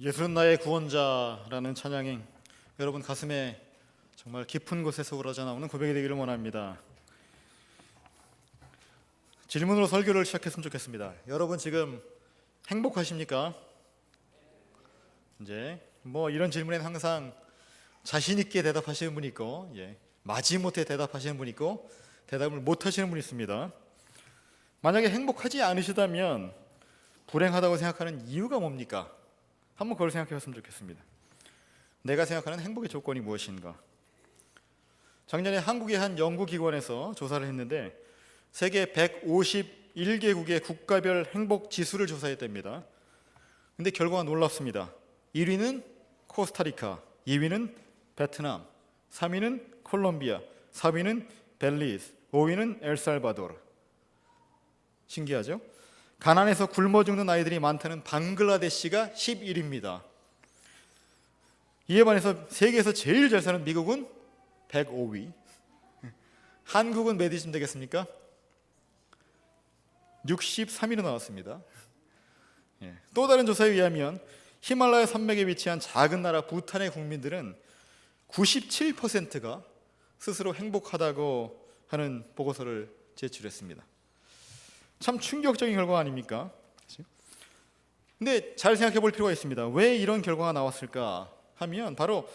예수는 나의 구원자라는 찬양이 여러분 가슴에 정말 깊은 곳에서 우러져 나오는 고백이 되기를 원합니다. 질문으로 설교를 시작했으면 좋겠습니다. 여러분 지금 행복하십니까? 이제 이런 질문에는 항상 자신 있게 대답하시는 분이 있고, 마지못해 대답하시는 분이 있고, 대답을 못 하시는 분이 있습니다. 만약에 행복하지 않으시다면 불행하다고 생각하는 이유가 뭡니까? 한번 그걸 생각해 봤으면 좋겠습니다. 내가 생각하는 행복의 조건이 무엇인가? 작년에 한국의 한 연구기관에서 조사를 했는데 세계 151개국의 국가별 행복 지수를 조사했답니다. 근데 결과가 놀랍습니다. 1위는 코스타리카, 2위는 베트남, 3위는 콜롬비아, 4위는 벨리즈, 5위는 엘살바도르. 신기하죠? 가난해서 굶어 죽는 아이들이 많다는 방글라데시가 11위입니다. 이에 반해서 세계에서 제일 잘 사는 미국은 105위. 한국은 몇 위쯤 되겠습니까? 63위로 나왔습니다. 또 다른 조사에 의하면 히말라야 산맥에 위치한 작은 나라 부탄의 국민들은 97%가 스스로 행복하다고 하는 보고서를 제출했습니다. 참 충격적인 결과 아닙니까? 근데 잘 생각해 볼 필요가 있습니다. 왜 이런 결과가 나왔을까 하면 바로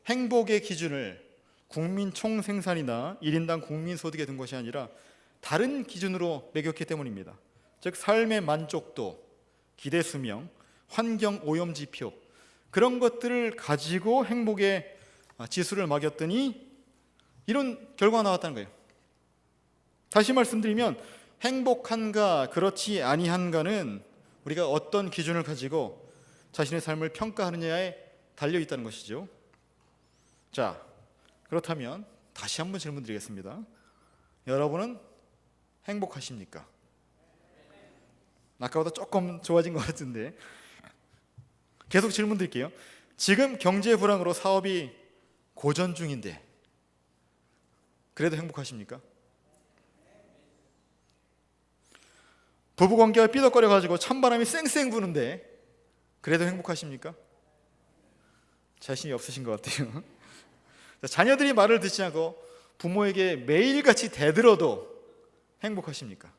행복의 기준을 국민 총생산이나 1인당 국민소득에 둔 것이 아니라 다른 기준으로 매겼기 때문입니다. 즉 삶의 만족도, 기대 수명, 환경 오염 지표, 그런 것들을 가지고 행복의 지수를 매겼더니 이런 결과가 나왔다는 거예요. 다시 말씀드리면 행복한가 그렇지 아니한가는 우리가 어떤 기준을 가지고 자신의 삶을 평가하느냐에 달려 있다는 것이죠. 자, 그렇다면 다시 한번 질문 드리겠습니다. 여러분은 행복하십니까? 아까보다 조금 좋아진 것 같은데 계속 질문 드릴게요. 지금 경제 불황으로 사업이 고전 중인데 그래도 행복하십니까? 부부관계가 삐걱거려가지고 찬바람이 쌩쌩 부는데 그래도 행복하십니까? 자신이 없으신 것 같아요. 자녀들이 말을 듣지 않고 부모에게 매일같이 대들어도 행복하십니까?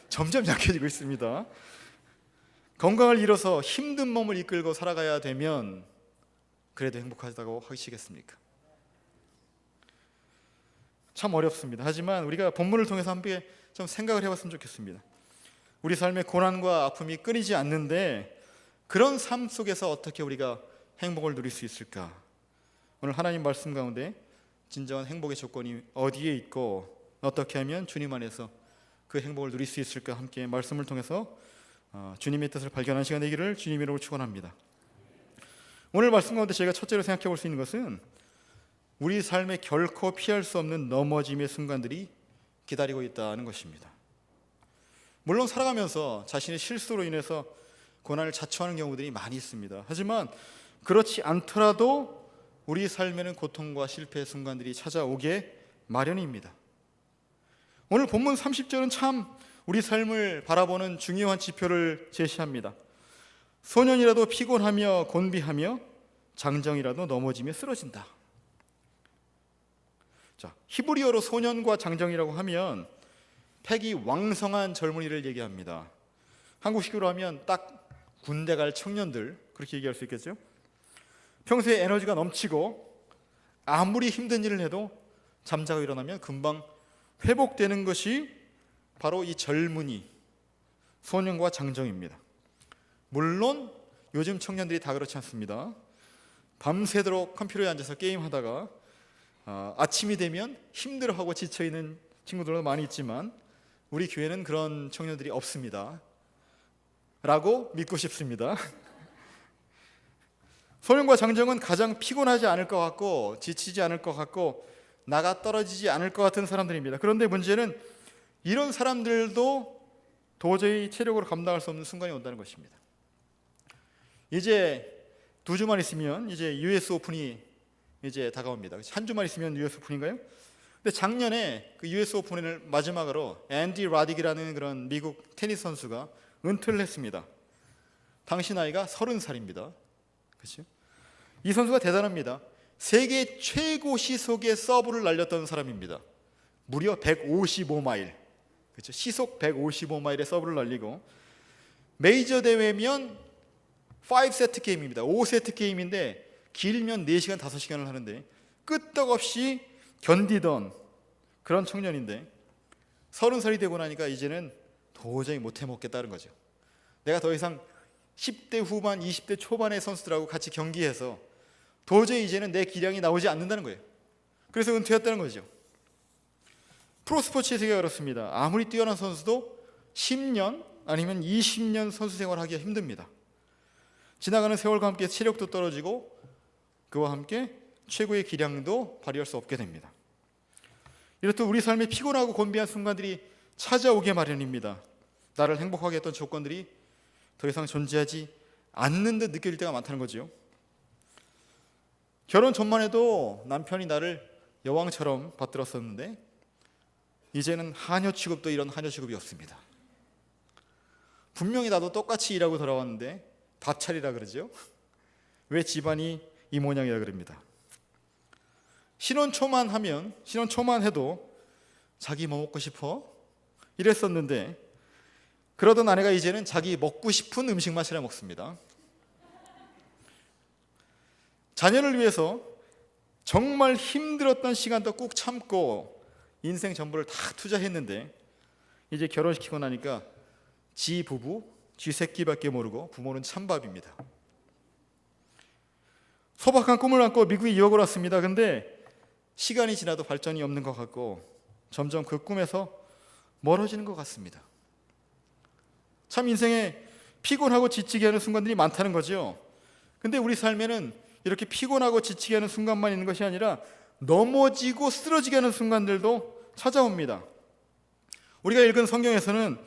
점점 약해지고 있습니다. 건강을 잃어서 힘든 몸을 이끌고 살아가야 되면 그래도 행복하다고 하시겠습니까? 참 어렵습니다. 하지만 우리가 본문을 통해서 함께 좀 생각을 해봤으면 좋겠습니다. 우리 삶의 고난과 아픔이 끊이지 않는데 그런 삶 속에서 어떻게 우리가 행복을 누릴 수 있을까? 오늘 하나님 말씀 가운데 진정한 행복의 조건이 어디에 있고 어떻게 하면 주님 안에서 그 행복을 누릴 수 있을까? 함께 말씀을 통해서 주님의 뜻을 발견하는 시간 되기를 주님 이름으로 축원합니다. 오늘 말씀 가운데 저희가 첫째로 생각해 볼 수 있는 것은 우리 삶에 결코 피할 수 없는 넘어짐의 순간들이 기다리고 있다는 것입니다. 물론 살아가면서 자신의 실수로 인해서 고난을 자초하는 경우들이 많이 있습니다. 하지만 그렇지 않더라도 우리 삶에는 고통과 실패의 순간들이 찾아오게 마련입니다. 오늘 본문 30절은 참 우리 삶을 바라보는 중요한 지표를 제시합니다. 소년이라도 피곤하며 곤비하며 장정이라도 넘어지며 쓰러진다. 자, 히브리어로 소년과 장정이라고 하면 패기 왕성한 젊은이를 얘기합니다. 한국식으로 하면 딱 군대 갈 청년들, 그렇게 얘기할 수 있겠죠? 평소에 에너지가 넘치고 아무리 힘든 일을 해도 잠자고 일어나면 금방 회복되는 것이 바로 이 젊은이, 소년과 장정입니다. 물론 요즘 청년들이 다 그렇지 않습니다. 밤새도록 컴퓨터에 앉아서 게임하다가 아침이 되면 힘들어하고 지쳐있는 친구들도 많이 있지만 우리 교회는 그런 청년들이 없습니다 라고 믿고 싶습니다. 소년과 장정은 가장 피곤하지 않을 것 같고 지치지 않을 것 같고 나가 떨어지지 않을 것 같은 사람들입니다. 그런데 문제는 이런 사람들도 도저히 체력으로 감당할 수 없는 순간이 온다는 것입니다. 이제 2주만 있으면 이제 US 오픈이 이제 다가옵니다. 한 주만 있으면 US 오픈인가요? 근데 작년에 그 US 오픈을 마지막으로 앤디 라딕이라는 그런 미국 테니스 선수가 은퇴를 했습니다. 당시 나이가 30살입니다. 그렇죠? 이 선수가 대단합니다. 세계 최고 시속의 서브를 날렸던 사람입니다. 무려 155마일. 그렇죠? 시속 155마일의 서브를 날리고, 메이저 대회면 5세트 게임입니다. 5세트 게임인데 길면 4시간 5시간을 하는데 끄떡없이 견디던 그런 청년인데, 30살이 되고 나니까 이제는 도저히 못 해먹겠다는 거죠. 내가 더 이상 10대 후반, 20대 초반의 선수들하고 같이 경기해서 도저히 이제는 내 기량이 나오지 않는다는 거예요. 그래서 은퇴했다는 거죠. 프로스포츠의 세계가 그렇습니다. 아무리 뛰어난 선수도 10년 아니면 20년 선수 생활하기가 힘듭니다. 지나가는 세월과 함께 체력도 떨어지고 그와 함께 최고의 기량도 발휘할 수 없게 됩니다. 이렇듯 우리 삶에 피곤하고 곤비한 순간들이 찾아오게 마련입니다. 나를 행복하게 했던 조건들이 더 이상 존재하지 않는 듯 느껴질 때가 많다는 거죠. 결혼 전만 해도 남편이 나를 여왕처럼 받들었었는데 이제는 하녀 취급도 이런 하녀 취급이 없습니다. 분명히 나도 똑같이 일하고 돌아왔는데 밥 차리라 그러죠. 왜 집안이 이 모양이라 그럽니다. 신혼 초만 해도 자기 뭐 먹고 싶어? 이랬었는데 그러던 아내가 이제는 자기 먹고 싶은 음식만 차려 먹습니다. 자녀를 위해서 정말 힘들었던 시간도 꾹 참고 인생 전부를 다 투자했는데 이제 결혼시키고 나니까 지 부부, 지 새끼밖에 모르고 부모는 찬밥입니다. 소박한 꿈을 안고 미국에 유학을 왔습니다. 근데 시간이 지나도 발전이 없는 것 같고 점점 그 꿈에서 멀어지는 것 같습니다. 참 인생에 피곤하고 지치게 하는 순간들이 많다는 거죠. 근데 우리 삶에는 이렇게 피곤하고 지치게 하는 순간만 있는 것이 아니라 넘어지고 쓰러지게 하는 순간들도 찾아옵니다. 우리가 읽은 성경에서는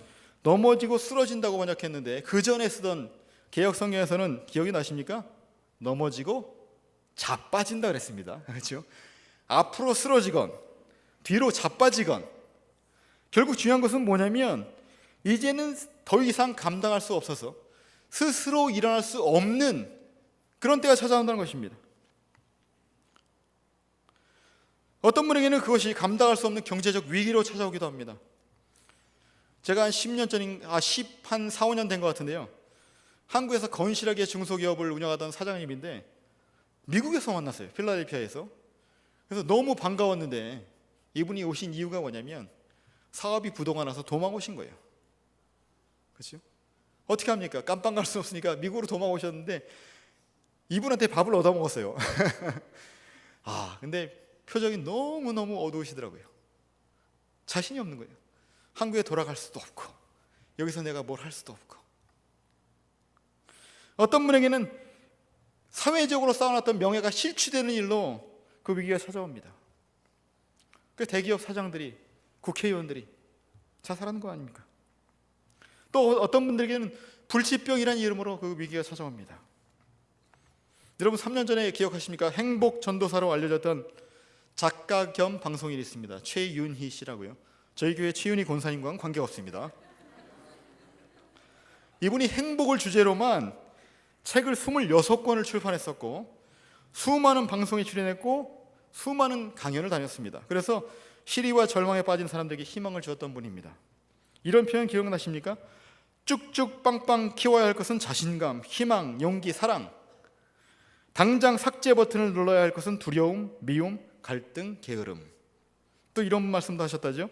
넘어지고 쓰러진다고 번역했는데 그 전에 쓰던 개역 성경에서는 기억이 나십니까? 넘어지고 자빠진다 그랬습니다. 그렇죠? 앞으로 쓰러지건 뒤로 자빠지건 결국 중요한 것은 뭐냐면 이제는 더 이상 감당할 수 없어서 스스로 일어날 수 없는 그런 때가 찾아온다는 것입니다. 어떤 분에게는 그것이 감당할 수 없는 경제적 위기로 찾아오기도 합니다. 제가 한 10년 전인, 한 4, 5년 된 것 같은데요. 한국에서 건실하게 중소기업을 운영하던 사장님인데 미국에서 만났어요. 필라델피아에서. 그래서 너무 반가웠는데 이분이 오신 이유가 뭐냐면 사업이 부도가 나서 도망 오신 거예요. 그렇죠? 어떻게 합니까? 깜빵 갈 수 없으니까 미국으로 도망 오셨는데 이분한테 밥을 얻어먹었어요. 근데 표정이 너무너무 어두우시더라고요. 자신이 없는 거예요. 한국에 돌아갈 수도 없고 여기서 내가 뭘 할 수도 없고. 어떤 분에게는 사회적으로 쌓아놨던 명예가 실추되는 일로 그 위기가 찾아옵니다. 그 대기업 사장들이, 국회의원들이 자살하는 거 아닙니까? 또 어떤 분들에게는 불치병이라는 이름으로 그 위기가 찾아옵니다. 여러분 3년 전에 기억하십니까? 행복 전도사로 알려졌던 작가 겸 방송인이 있습니다. 최윤희 씨라고요. 저희 교회 최윤희 권사님과는 관계없습니다. 이분이 행복을 주제로만 책을 26권을 출판했었고 수많은 방송에 출연했고 수많은 강연을 다녔습니다. 그래서 시리와 절망에 빠진 사람들에게 희망을 주었던 분입니다. 이런 표현 기억나십니까? 쭉쭉 빵빵 키워야 할 것은 자신감, 희망, 용기, 사랑. 당장 삭제 버튼을 눌러야 할 것은 두려움, 미움, 갈등, 게으름. 또 이런 말씀도 하셨다죠.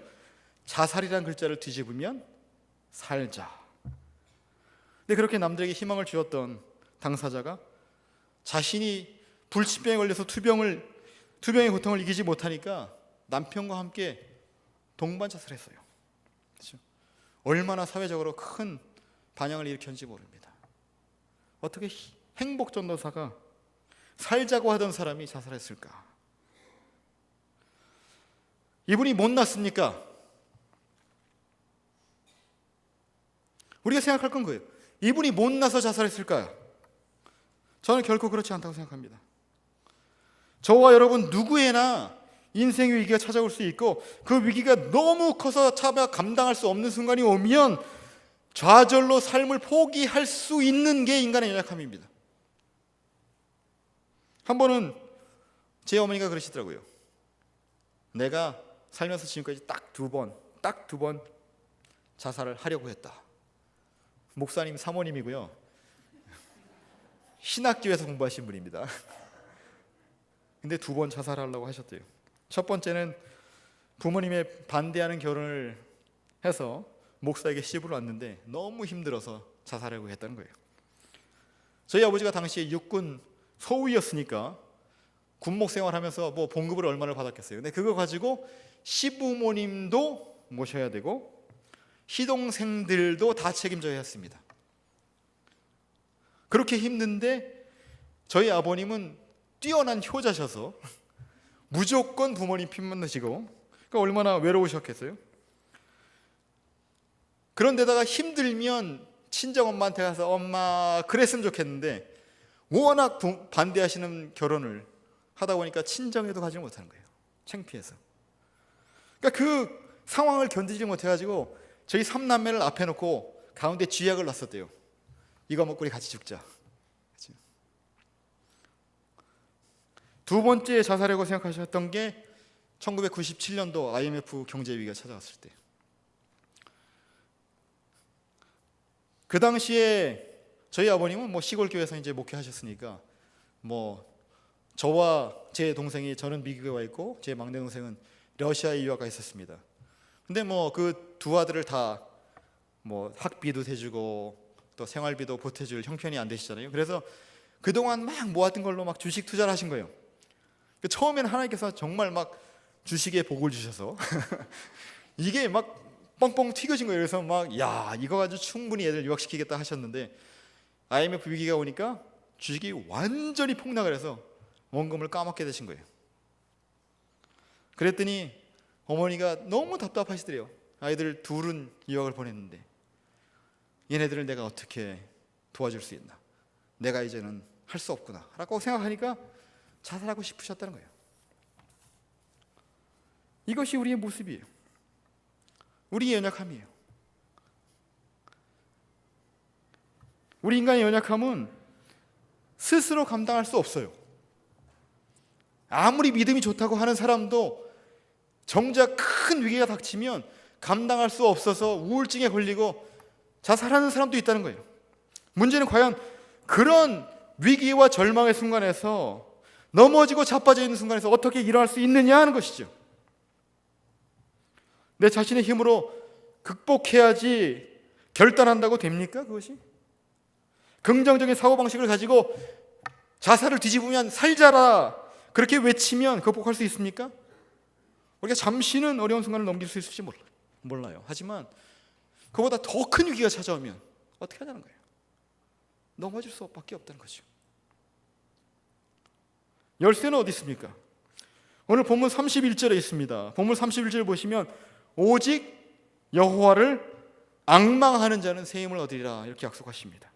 자살이란 글자를 뒤집으면 살자. 근데 그렇게 남들에게 희망을 주었던 당사자가 자신이 불치병에 걸려서 투병의 고통을 이기지 못하니까 남편과 함께 동반 자살했어요. 그렇죠? 얼마나 사회적으로 큰 반향을 일으켰는지 모릅니다. 어떻게 행복 전도사가 살자고 하던 사람이 자살했을까? 이분이 못났습니까? 우리가 생각할 건 거예요. 이분이 못나서 자살했을까요? 저는 결코 그렇지 않다고 생각합니다. 저와 여러분 누구에나 인생의 위기가 찾아올 수 있고 그 위기가 너무 커서 차마 감당할 수 없는 순간이 오면 좌절로 삶을 포기할 수 있는 게 인간의 연약함입니다. 한 번은 제 어머니가 그러시더라고요. 내가 살면서 지금까지 딱 두 번 자살을 하려고 했다. 목사님 사모님이고요. 신학교에서 공부하신 분입니다. 근데 2번 자살하려고 하셨대요. 첫 번째는 부모님의 반대하는 결혼을 해서 목사에게 시집을 왔는데 너무 힘들어서 자살하려고 했다는 거예요. 저희 아버지가 당시에 육군 소위였으니까 군목 생활하면서 뭐 봉급을 얼마를 받았겠어요. 근데 그거 가지고 시부모님도 모셔야 되고 시동생들도 다 책임져야 했습니다. 그렇게 힘든데 저희 아버님은 뛰어난 효자셔서 무조건 부모님 핀만 드시고, 그러니까 얼마나 외로우셨겠어요. 그런데다가 힘들면 친정엄마한테 가서 엄마 그랬으면 좋겠는데 워낙 반대하시는 결혼을 하다 보니까 친정에도 가지 못하는 거예요. 창피해서. 그러니까 그 상황을 견디지 못해가지고 저희 3남매를 앞에 놓고 가운데 쥐약을 놨었대요. 이거 먹고 우리 같이 죽자. 두 번째 자살이라고 생각하셨던 게 1997년도 IMF 경제위기가 찾아왔을 때, 그 당시에 저희 아버님은 뭐 시골 교회에서 이제 목회하셨으니까 뭐 저와 제 동생이, 저는 미국에 와 있고 제 막내 동생은 러시아에 유학가 있었습니다. 근데 뭐 그 두 아들을 다 뭐 학비도 대주고 또 생활비도 보태줄 형편이 안 되시잖아요. 그래서 그동안 막 모았던 걸로 막 주식 투자를 하신 거예요. 처음에는 하나님께서 정말 막 주식에 복을 주셔서 이게 막 뻥뻥 튀겨진 거예요. 그래서 막 야, 이거 가지고 충분히 애들 유학시키겠다 하셨는데 IMF 위기가 오니까 주식이 완전히 폭락을 해서 원금을 까먹게 되신 거예요. 그랬더니 어머니가 너무 답답하시더래요. 아이들 둘은 유학을 보냈는데 얘네들을 내가 어떻게 도와줄 수 있나, 내가 이제는 할 수 없구나 라고 생각하니까 자살하고 싶으셨다는 거예요. 이것이 우리의 모습이에요. 우리의 연약함이에요. 우리 인간의 연약함은 스스로 감당할 수 없어요. 아무리 믿음이 좋다고 하는 사람도 정작 큰 위기가 닥치면 감당할 수 없어서 우울증에 걸리고 자살하는 사람도 있다는 거예요. 문제는 과연 그런 위기와 절망의 순간에서, 넘어지고 자빠져 있는 순간에서 어떻게 일어날 수 있느냐 하는 것이죠. 내 자신의 힘으로 극복해야지 결단한다고 됩니까? 그것이? 긍정적인 사고방식을 가지고 자살을 뒤집으면 살자라 그렇게 외치면 극복할 수 있습니까? 우리가 잠시는 어려운 순간을 넘길 수 있을지 몰라요. 하지만 그보다 더 큰 위기가 찾아오면 어떻게 하자는 거예요? 넘어질 수밖에 없다는 거죠. 열쇠는 어디 있습니까? 오늘 본문 31절에 있습니다. 본문 31절 보시면 오직 여호와를 앙망하는 자는 새 힘을 얻으리라 이렇게 약속하십니다.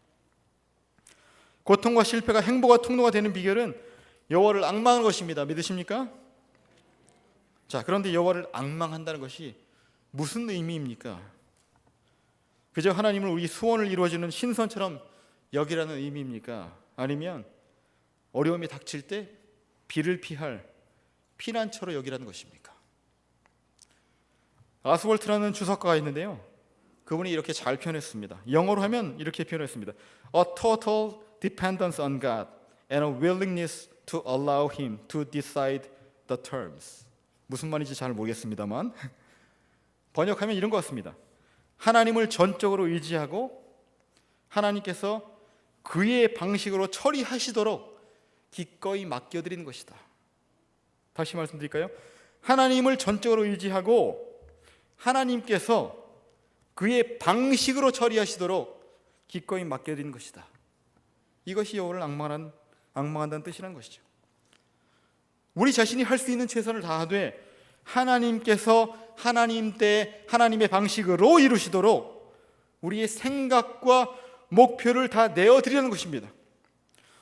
고통과 실패가 행복과 통로가 되는 비결은 여호와를 앙망하는 것입니다. 믿으십니까? 자, 그런데 여호와를 앙망한다는 것이 무슨 의미입니까? 그저 하나님을 우리 소원을 이루어주는 신선처럼 여기라는 의미입니까? 아니면 어려움이 닥칠 때 비를 피할 피난처로 여기라는 것입니까? 아스월트라는 주석가가 있는데요, 그분이 이렇게 잘 표현했습니다. 영어로 하면 이렇게 표현했습니다. A total dependence on God and a willingness to allow Him to decide the terms. 무슨 말인지 잘 모르겠습니다만 번역하면 이런 것 같습니다. 하나님을 전적으로 의지하고 하나님께서 그의 방식으로 처리하시도록 기꺼이 맡겨드리는 것이다. 다시 말씀드릴까요? 하나님을 전적으로 의지하고 하나님께서 그의 방식으로 처리하시도록 기꺼이 맡겨드리는 것이다. 이것이 여호와를 앙망한다는 뜻이라는 것이죠. 우리 자신이 할 수 있는 최선을 다하되 하나님께서 하나님 때 하나님의 방식으로 이루시도록 우리의 생각과 목표를 다 내어드리는 것입니다.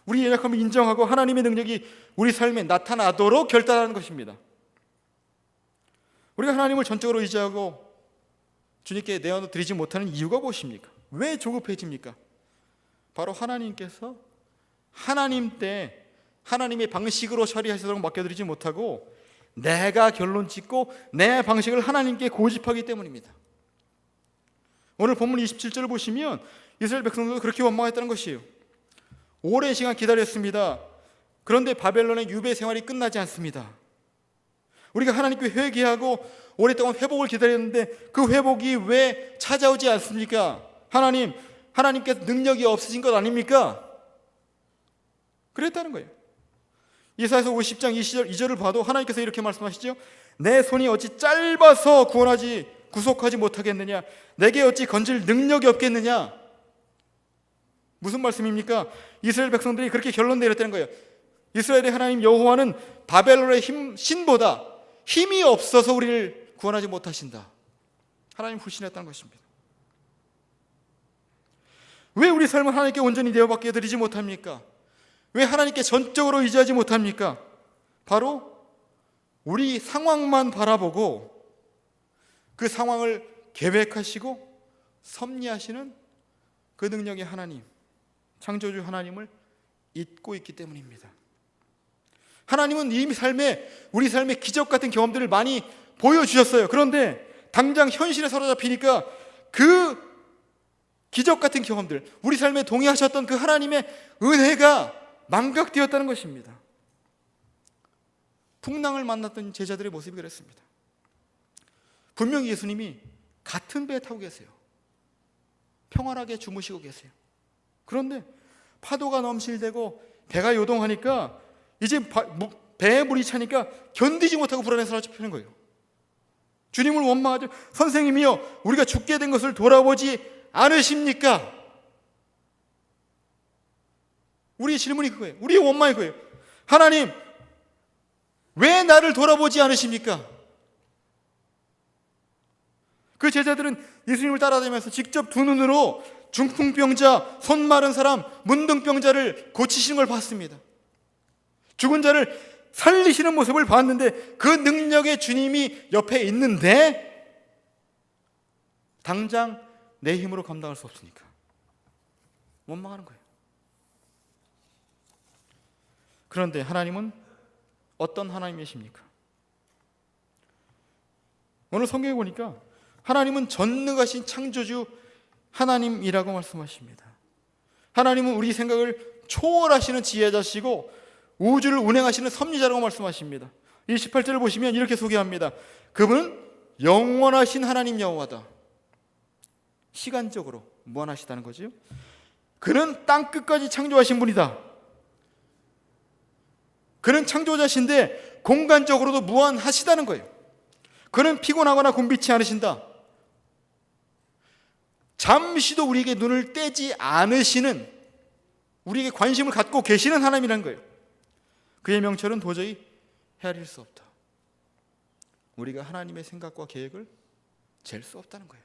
우리의 연약함을 인정하고 하나님의 능력이 우리 삶에 나타나도록 결단하는 것입니다. 우리가 하나님을 전적으로 의지하고 주님께 내어드리지 못하는 이유가 무엇입니까? 왜 조급해집니까? 바로 하나님께서 하나님 때 하나님의 방식으로 처리하시도록 맡겨드리지 못하고 내가 결론 짓고 내 방식을 하나님께 고집하기 때문입니다. 오늘 본문 27절을 보시면 이스라엘 백성들도 그렇게 원망했다는 것이에요. 오랜 시간 기다렸습니다. 그런데 바벨론의 유배 생활이 끝나지 않습니다. 우리가 하나님께 회개하고 오랫동안 회복을 기다렸는데 그 회복이 왜 찾아오지 않습니까? 하나님께서 능력이 없으신 것 아닙니까? 그랬다는 거예요. 이사야서 50장 2절을 봐도 하나님께서 이렇게 말씀하시죠. 내 손이 어찌 짧아서 구속하지 못하겠느냐? 내게 어찌 건질 능력이 없겠느냐? 무슨 말씀입니까? 이스라엘 백성들이 그렇게 결론 내렸다는 거예요. 이스라엘의 하나님 여호와는 바벨론의 신보다 힘이 없어서 우리를 구원하지 못하신다. 하나님 불신했다는 것입니다. 왜 우리 삶을 하나님께 온전히 내어받게 드리지 못합니까? 왜 하나님께 전적으로 의지하지 못합니까? 바로 우리 상황만 바라보고 그 상황을 계획하시고 섭리하시는 그 능력의 하나님, 창조주 하나님을 잊고 있기 때문입니다. 하나님은 이미 우리 삶의 기적 같은 경험들을 많이 보여주셨어요. 그런데 당장 현실에 사로잡히니까 그 기적 같은 경험들, 우리 삶에 동의하셨던 그 하나님의 은혜가 망각되었다는 것입니다. 풍랑을 만났던 제자들의 모습이 그랬습니다. 분명히 예수님이 같은 배에 타고 계세요. 평안하게 주무시고 계세요. 그런데 파도가 넘실대고 배가 요동하니까 이제 배에 물이 차니까 견디지 못하고 불안에 사로잡히는 거예요. 주님을 원망하죠. 선생님이여, 우리가 죽게 된 것을 돌아보지 않으십니까? 우리의 질문이 그거예요. 우리의 원망이 그거예요. 하나님, 왜 나를 돌아보지 않으십니까? 그 제자들은 예수님을 따라다니면서 직접 두 눈으로 중풍병자, 손 마른 사람, 문둥병자를 고치시는 걸 봤습니다. 죽은 자를 살리시는 모습을 봤는데 그 능력의 주님이 옆에 있는데 당장 내 힘으로 감당할 수 없으니까 원망하는 거예요. 그런데 하나님은 어떤 하나님이십니까? 오늘 성경에 보니까 하나님은 전능하신 창조주 하나님이라고 말씀하십니다. 하나님은 우리 생각을 초월하시는 지혜자시고 우주를 운행하시는 섭리자라고 말씀하십니다. 이 18절을 보시면 이렇게 소개합니다. 그분은 영원하신 하나님 여호와다. 시간적으로 무한하시다는 거죠. 그는 땅 끝까지 창조하신 분이다. 그는 창조자신데 공간적으로도 무한하시다는 거예요. 그는 피곤하거나 곤비치 않으신다. 잠시도 우리에게 눈을 떼지 않으시는, 우리에게 관심을 갖고 계시는 하나님이라는 거예요. 그의 명철은 도저히 헤아릴 수 없다. 우리가 하나님의 생각과 계획을 잴 수 없다는 거예요.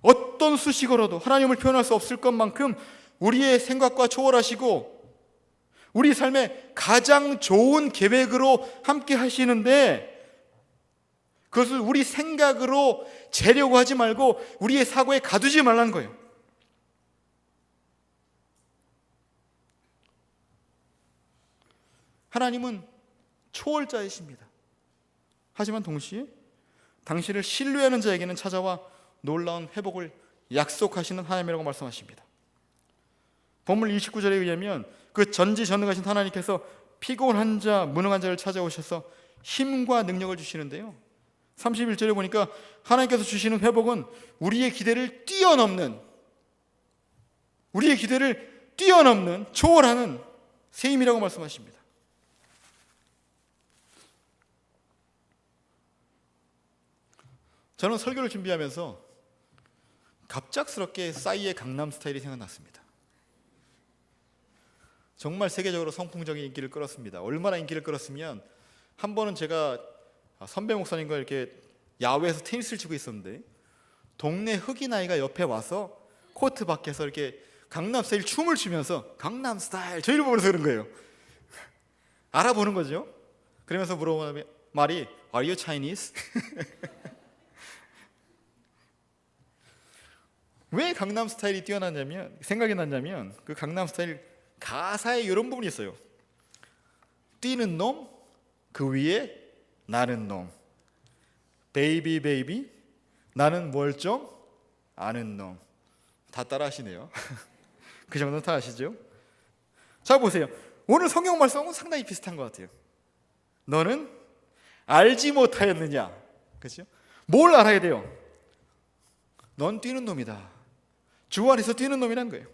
어떤 수식어로도 하나님을 표현할 수 없을 것만큼 우리의 생각과 초월하시고 우리 삶의 가장 좋은 계획으로 함께 하시는데 그것을 우리 생각으로 재려고 하지 말고 우리의 사고에 가두지 말라는 거예요. 하나님은 초월자이십니다. 하지만 동시에 당신을 신뢰하는 자에게는 찾아와 놀라운 회복을 약속하시는 하나님이라고 말씀하십니다. 본문 29절에 의하면 그 전지전능하신 하나님께서 피곤한 자, 무능한 자를 찾아오셔서 힘과 능력을 주시는데요, 31절에 보니까 하나님께서 주시는 회복은 우리의 기대를 뛰어넘는 초월하는 새 힘이라고 말씀하십니다. 저는 설교를 준비하면서 갑작스럽게 싸이의 강남 스타일이 생각났습니다. 정말 세계적으로 선풍적인 인기를 끌었습니다. 얼마나 인기를 끌었으면 한 번은 제가 선배 목사님과 이렇게 야외에서 테니스를 치고 있었는데 동네 흑인 아이가 옆에 와서 코트 밖에서 이렇게 강남 스타일 춤을 추면서 강남 스타일 저희를 보면서 그런 거예요. 알아보는 거죠. 그러면서 물어보는 말이 Are you Chinese? 왜 강남 스타일이 뛰어났냐면, 생각이 났냐면, 그 강남 스타일 가사에 이런 부분이 있어요. 뛰는 놈, 그 위에 나는 놈. 베이비 베이비, 나는 뭘 좀 아는 놈. 다 따라 하시네요. 그 정도는 다 아시죠? 자, 보세요. 오늘 성경 말씀은 상당히 비슷한 것 같아요. 너는 알지 못하였느냐? 그렇죠? 뭘 알아야 돼요? 넌 뛰는 놈이다. 주 안에서 뛰는 놈이라는 거예요.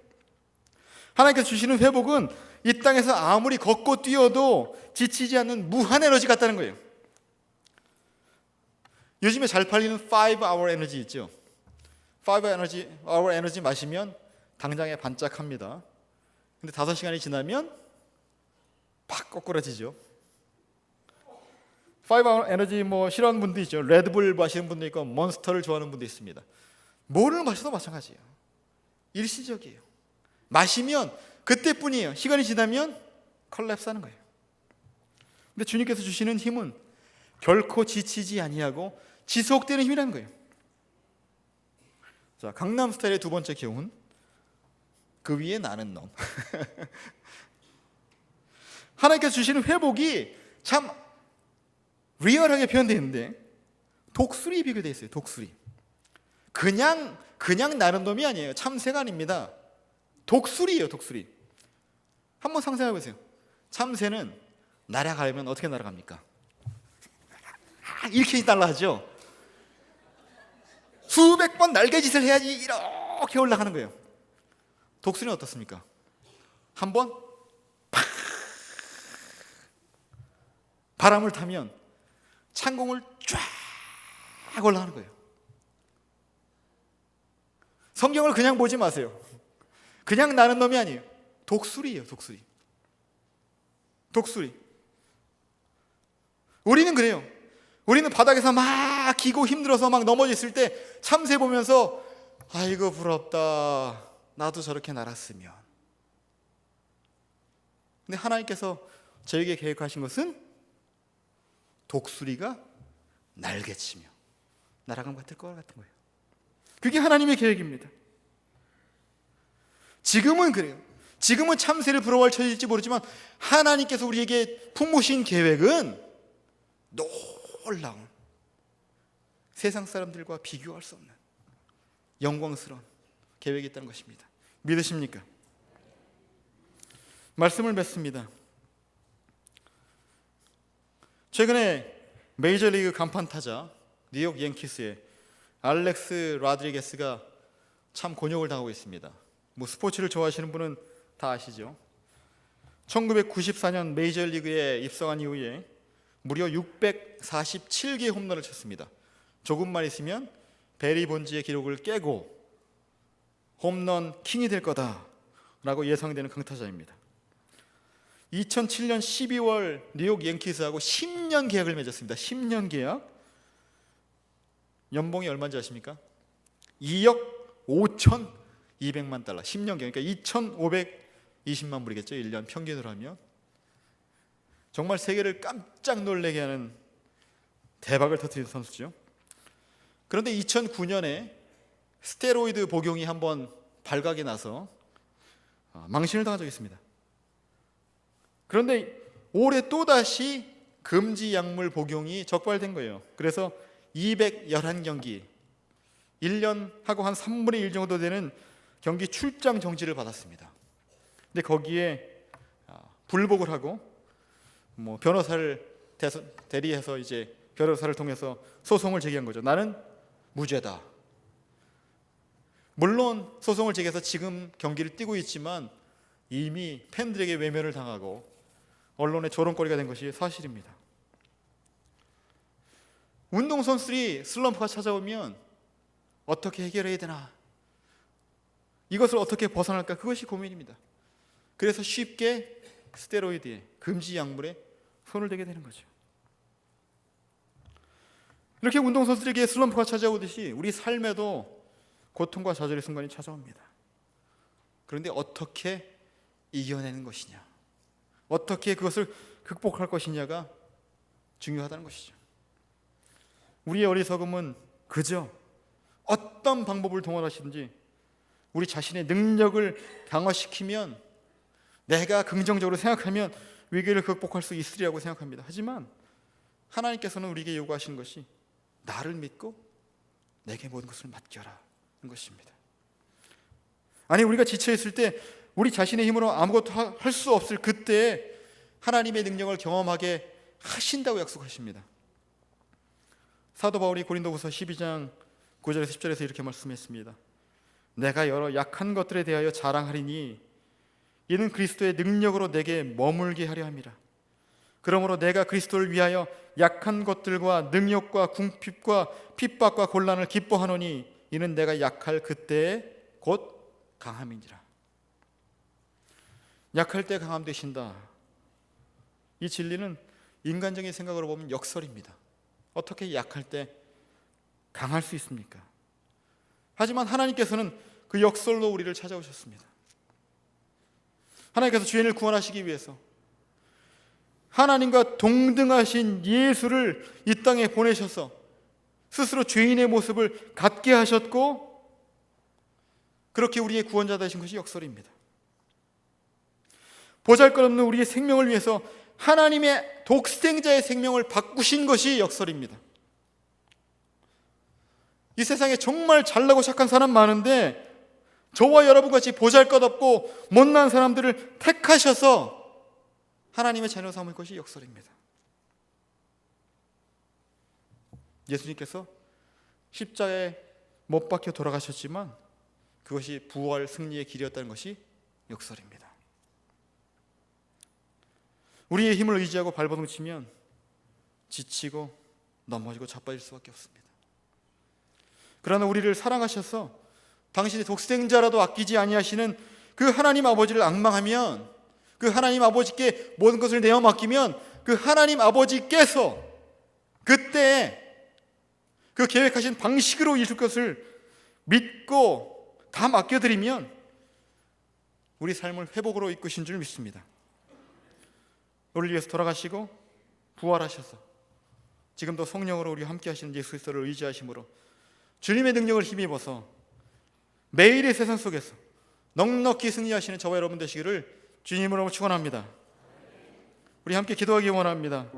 하나님께서 주시는 회복은 이 땅에서 아무리 걷고 뛰어도 지치지 않는 무한 에너지 같다는 거예요. 요즘에 잘 팔리는 5-hour 에너지 있죠. 5-hour 에너지 마시면 당장에 반짝합니다. 근데 5시간이 지나면 팍 꼬꾸라지죠. 5-hour 에너지 뭐 싫어하는 분도 있죠. 레드불 마시는 분도 있고 몬스터를 좋아하는 분도 있습니다. 뭐를 마셔도 마찬가지예요. 일시적이에요. 마시면 그때뿐이에요. 시간이 지나면 컬랩스하는 거예요. 근데 주님께서 주시는 힘은 결코 지치지 아니하고 지속되는 힘이라는 거예요. 자, 강남 스타일의 두 번째 교훈, 그 위에 나는 놈. 하나님께서 주시는 회복이 참 리얼하게 표현되어 있는데 독수리 비교되어 있어요. 독수리. 그냥 나는 놈이 아니에요. 참새가 아닙니다. 독수리예요. 독수리. 한번 상상해 보세요. 참새는 날아가려면 어떻게 날아갑니까? 이렇게 날아가죠. 수백 번 날개짓을 해야지 이렇게 올라가는 거예요. 독수리는 어떻습니까? 한번 팍 바람을 타면 창공을 쫙 올라가는 거예요. 성경을 그냥 보지 마세요. 그냥 나는 놈이 아니에요. 독수리예요. 독수리. 독수리. 우리는 그래요. 우리는 바닥에서 막 기고 힘들어서 막 넘어졌을 때 참새 보면서 아이고 부럽다. 나도 저렇게 날았으면. 근데 하나님께서 저에게 계획하신 것은 독수리가 날개치며 날아감 같을 것 같은 거예요. 그게 하나님의 계획입니다. 지금은 그래요. 지금은 참새를 부러워할 처지일지 모르지만 하나님께서 우리에게 품으신 계획은 놀라운, 세상 사람들과 비교할 수 없는 영광스러운 계획이 있다는 것입니다. 믿으십니까? 말씀을 맺습니다. 최근에 메이저리그 간판 타자 뉴욕 양키스의 알렉스 라드리게스가 참 곤욕을 당하고 있습니다. 뭐 스포츠를 좋아하시는 분은 다 아시죠? 1994년 메이저리그에 입성한 이후에 무려 647개 홈런을 쳤습니다. 조금만 있으면 베리 본즈의 기록을 깨고 홈런 킹이 될 거다라고 예상되는 강타자입니다. 2007년 12월 뉴욕 양키스하고 10년 계약을 맺었습니다. 10년 계약. 연봉이 얼마인지 아십니까? 2억 5,200만 달러. 10년 계약. 그러니까 2,520만 불이겠죠. 1년 평균으로 하면. 정말 세계를 깜짝 놀라게 하는 대박을 터뜨린 선수죠. 그런데 2009년에 스테로이드 복용이 한번 발각이 나서 망신을 당한 적이 있습니다. 그런데 올해 또다시 금지 약물 복용이 적발된 거예요. 그래서 211경기, 1년하고 한 3분의 1 정도 되는 경기 출장 정지를 받았습니다. 근데 거기에 불복을 하고 뭐 변호사를 대리해서 이제 변호사를 통해서 소송을 제기한 거죠. 나는 무죄다. 물론 소송을 제기해서 지금 경기를 뛰고 있지만 이미 팬들에게 외면을 당하고 언론의 조롱거리가 된 것이 사실입니다. 운동선수들이 슬럼프가 찾아오면 어떻게 해결해야 되나? 이것을 어떻게 벗어날까? 그것이 고민입니다. 그래서 쉽게 스테로이드에, 금지 약물에 손을 대게 되는 거죠. 이렇게 운동선수들에게 슬럼프가 찾아오듯이 우리 삶에도 고통과 좌절의 순간이 찾아옵니다. 그런데 어떻게 이겨내는 것이냐, 어떻게 그것을 극복할 것이냐가 중요하다는 것이죠. 우리의 어리석음은 그저 어떤 방법을 동원하시든지 우리 자신의 능력을 강화시키면, 내가 긍정적으로 생각하면 위기를 극복할 수 있으리라고 생각합니다. 하지만 하나님께서는 우리에게 요구하시는 것이 나를 믿고 내게 모든 것을 맡겨라 는 것입니다. 아니, 우리가 지쳐있을 때, 우리 자신의 힘으로 아무것도 할 수 없을 그때에 하나님의 능력을 경험하게 하신다고 약속하십니다. 사도 바울이 고린도후서 12장 9절에서 10절에서 이렇게 말씀했습니다. 내가 여러 약한 것들에 대하여 자랑하리니 이는 그리스도의 능력으로 내게 머물게 하려 함이라. 그러므로 내가 그리스도를 위하여 약한 것들과 능력과 궁핍과 핍박과 곤란을 기뻐하노니 이는 내가 약할 그때에 곧 강함이니라. 약할 때 강함 되신다. 이 진리는 인간적인 생각으로 보면 역설입니다. 어떻게 약할 때 강할 수 있습니까? 하지만 하나님께서는 그 역설로 우리를 찾아오셨습니다. 하나님께서 죄인을 구원하시기 위해서 하나님과 동등하신 예수를 이 땅에 보내셔서 스스로 죄인의 모습을 갖게 하셨고, 그렇게 우리의 구원자 되신 것이 역설입니다. 보잘것없는 우리의 생명을 위해서 하나님의 독생자의 생명을 바꾸신 것이 역설입니다. 이 세상에 정말 잘나고 착한 사람 많은데 저와 여러분같이 보잘것없고 못난 사람들을 택하셔서 하나님의 자녀 삼을 것이 역설입니다. 예수님께서 십자가에 못 박혀 돌아가셨지만 그것이 부활 승리의 길이었다는 것이 역설입니다. 우리의 힘을 의지하고 발버둥치면 지치고 넘어지고 자빠질 수밖에 없습니다. 그러나 우리를 사랑하셔서 당신의 독생자라도 아끼지 아니하시는 그 하나님 아버지를 앙망하면, 그 하나님 아버지께 모든 것을 내어 맡기면 그 하나님 아버지께서 그때 그 계획하신 방식으로 이룰 것을 믿고 다 맡겨드리면 우리 삶을 회복으로 이끄신 줄 믿습니다. 우리를 위해서 돌아가시고 부활하셔서 지금도 성령으로 우리와 함께 하시는 예수 그리스도를 의지하심으로 주님의 능력을 힘입어서 매일의 세상 속에서 넉넉히 승리하시는 저와 여러분 되시기를 주님으로 축원합니다. 우리 함께 기도하기 원합니다.